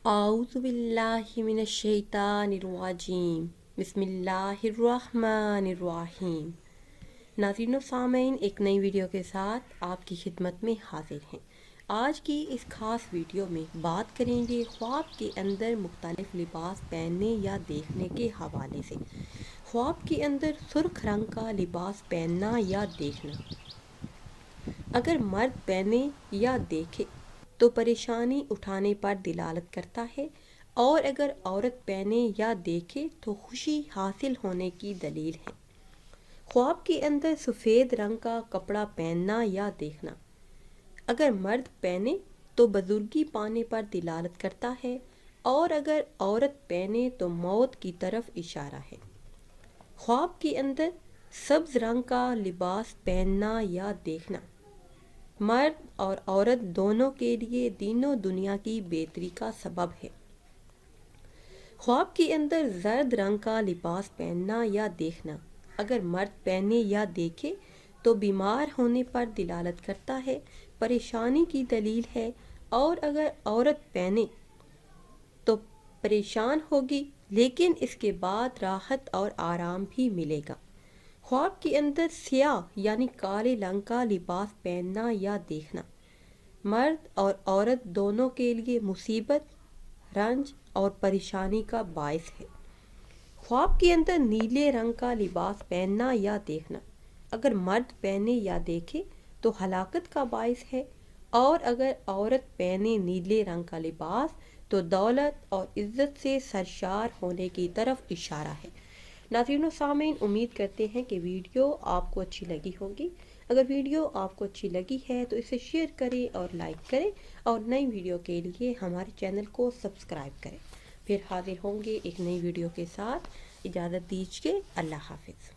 اعوذ باللہ من الشیطان الرجیم بسم اللہ الرحمن الرحیم۔ ناظرین و سامعین، ایک نئی ویڈیو کے ساتھ آپ کی خدمت میں حاضر ہیں۔ آج کی اس خاص ویڈیو میں بات کریں گے خواب کے اندر مختلف لباس پہننے یا دیکھنے کے حوالے سے۔ خواب کے اندر سرخ رنگ کا لباس پہننا یا دیکھنا اگر مرد پہنے یا دیکھے تو پریشانی اٹھانے پر دلالت کرتا ہے، اور اگر عورت پہنے یا دیکھے تو خوشی حاصل ہونے کی دلیل ہے۔ خواب کے اندر سفید رنگ کا کپڑا پہننا یا دیکھنا اگر مرد پہنے تو بزرگی پانے پر دلالت کرتا ہے، اور اگر عورت پہنے تو موت کی طرف اشارہ ہے۔ خواب کے اندر سبز رنگ کا لباس پہننا یا دیکھنا مرد اور عورت دونوں کے لیے دین و دنیا کی بہتری کا سبب ہے۔ خواب کے اندر زرد رنگ کا لباس پہننا یا دیکھنا اگر مرد پہنے یا دیکھے تو بیمار ہونے پر دلالت کرتا ہے، پریشانی کی دلیل ہے، اور اگر عورت پہنے تو پریشان ہوگی لیکن اس کے بعد راحت اور آرام بھی ملے گا۔ خواب کے اندر سیاہ یعنی کالے رنگ کا لباس پہننا یا دیکھنا مرد اور عورت دونوں کے لیے مصیبت، رنج اور پریشانی کا باعث ہے۔ خواب کے اندر نیلے رنگ کا لباس پہننا یا دیکھنا اگر مرد پہنے یا دیکھے تو ہلاکت کا باعث ہے، اور اگر عورت پہنے نیلے رنگ کا لباس تو دولت اور عزت سے سرشار ہونے کی طرف اشارہ ہے۔ ناظرین و سامعین، امید کرتے ہیں کہ ویڈیو آپ کو اچھی لگی ہوگی۔ اگر ویڈیو آپ کو اچھی لگی ہے تو اسے شیئر کریں اور لائک کریں، اور نئی ویڈیو کے لیے ہمارے چینل کو سبسکرائب کریں۔ پھر حاضر ہوں گے ایک نئی ویڈیو کے ساتھ۔ اجازت دیجیے، اللہ حافظ۔